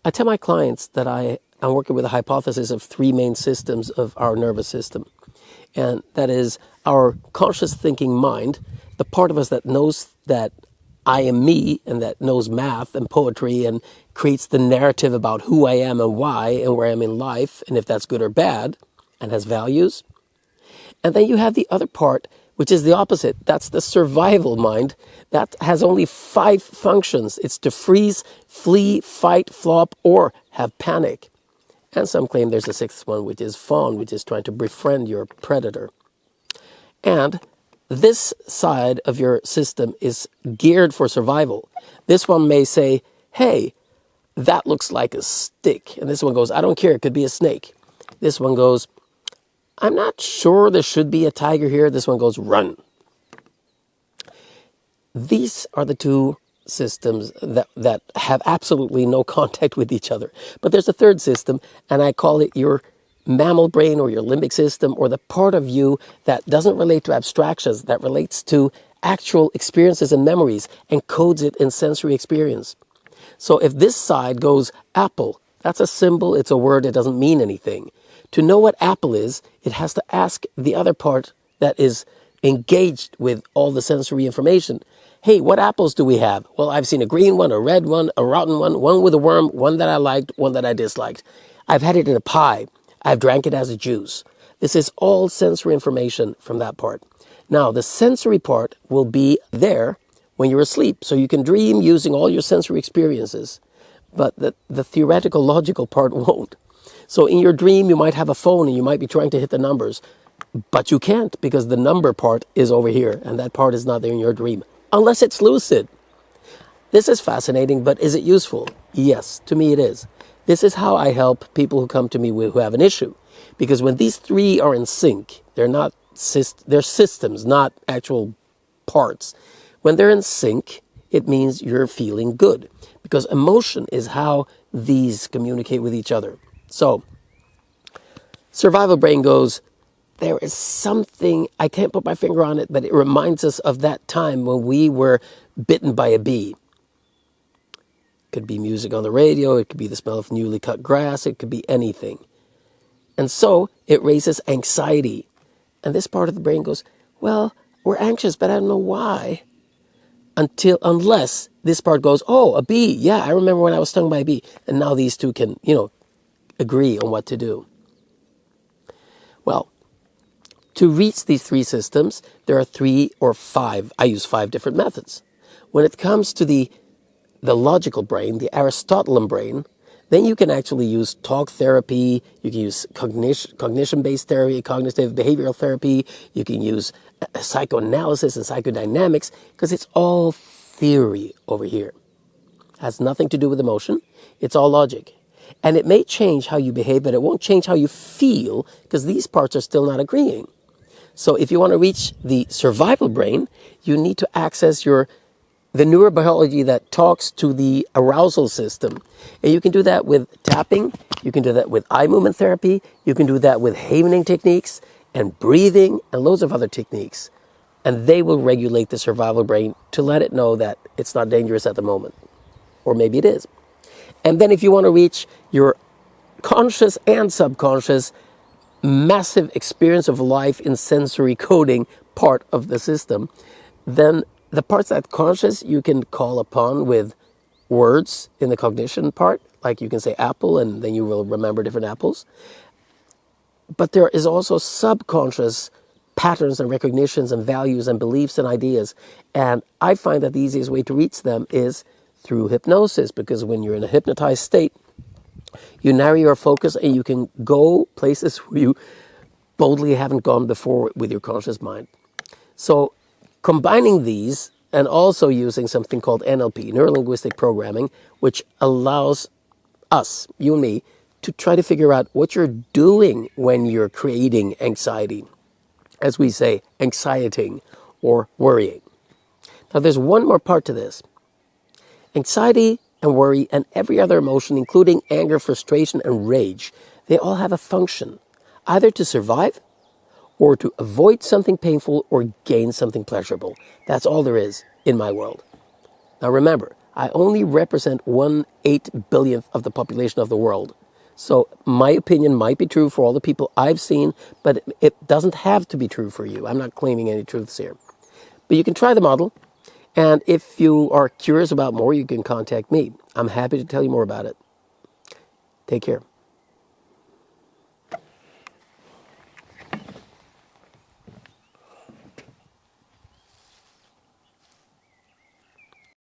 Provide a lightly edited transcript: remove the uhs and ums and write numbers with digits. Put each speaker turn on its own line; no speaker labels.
I tell my clients that I'm working with a hypothesis of three main systems of our nervous system. And that is our conscious thinking mind, the part of us that knows that I am me and that knows math and poetry and creates the narrative about who I am and why and where I am in life and if that's good or bad and has values. And then you have the other part, which is the opposite. That's the survival mind. That has only 5 functions. It's to freeze, flee, fight, flop, or have panic. And some claim there's a 6th one, which is fawn, which is trying to befriend your predator. And this side of your system is geared for survival. This one may say, hey, that looks like a stick. And this one goes, I don't care, it could be a snake. This one goes, I'm not sure there should be a tiger here. This one goes, run. These are the two systems that have absolutely no contact with each other. But there's a third system, and I call it your mammal brain or your limbic system, or the part of you that doesn't relate to abstractions, that relates to actual experiences and memories and codes it in sensory experience. So if this side goes apple, that's a symbol, it's a word, it doesn't mean anything. To know what apple is, it has to ask the other part that is engaged with all the sensory information. Hey, what apples do we have? Well, I've seen a green one, a red one, a rotten one with a worm, one that I liked, one that I disliked. I've had it in a pie. I've drank it as a juice. This is all sensory information from that part. Now, the sensory part will be there when you're asleep, so you can dream using all your sensory experiences. But the theoretical, logical part won't. So in your dream, you might have a phone and you might be trying to hit the numbers, but you can't because the number part is over here and that part is not there in your dream, unless it's lucid. This is fascinating, but is it useful? Yes, to me it is. This is how I help people who come to me who have an issue. Because when these three are in sync, they're systems, not actual parts. When they're in sync, it means you're feeling good. Because emotion is how these communicate with each other. So, survival brain goes, there is something, I can't put my finger on it, but it reminds us of that time when we were bitten by a bee. It could be music on the radio, it could be the smell of newly cut grass, it could be anything. And so, it raises anxiety. And this part of the brain goes, well, we're anxious, but I don't know why. Unless this part goes, oh, a bee, yeah, I remember when I was stung by a bee. And now these two can, agree on what to do. Well, to reach these three systems, there are 3 or 5. I use 5 different methods. When it comes to the logical brain, the Aristotelian brain, then you can actually use talk therapy, you can use cognition-based therapy, cognitive behavioral therapy, you can use psychoanalysis and psychodynamics, because it's all theory over here. It has nothing to do with emotion, it's all logic. And it may change how you behave, but it won't change how you feel, because these parts are still not agreeing. So if you want to reach the survival brain, you need to access the neurobiology that talks to the arousal system. And you can do that with tapping, you can do that with eye movement therapy, you can do that with havening techniques and breathing and loads of other techniques. And they will regulate the survival brain to let it know that it's not dangerous at the moment. Or maybe it is. And then if you want to reach your conscious and subconscious massive experience of life in sensory coding part of the system, then the parts that conscious you can call upon with words in the cognition part, like you can say apple and then you will remember different apples. But there is also subconscious patterns and recognitions and values and beliefs and ideas. And I find that the easiest way to reach them is through hypnosis, because when you're in a hypnotized state, you narrow your focus and you can go places where you boldly haven't gone before with your conscious mind. So combining these and also using something called NLP, neuro-linguistic programming, which allows us, you and me, to try to figure out what you're doing when you're creating anxiety. As we say, anxieting or worrying. Now there's one more part to this. Anxiety and worry and every other emotion, including anger, frustration, and rage, they all have a function, either to survive or to avoid something painful or gain something pleasurable. That's all there is in my world. Now remember, I only represent 1/8 billionth of the population of the world. So my opinion might be true for all the people I've seen, but it doesn't have to be true for you. I'm not claiming any truths here. But you can try the model, and if you are curious about more, you can contact me. I'm happy to tell you more about it. Take care.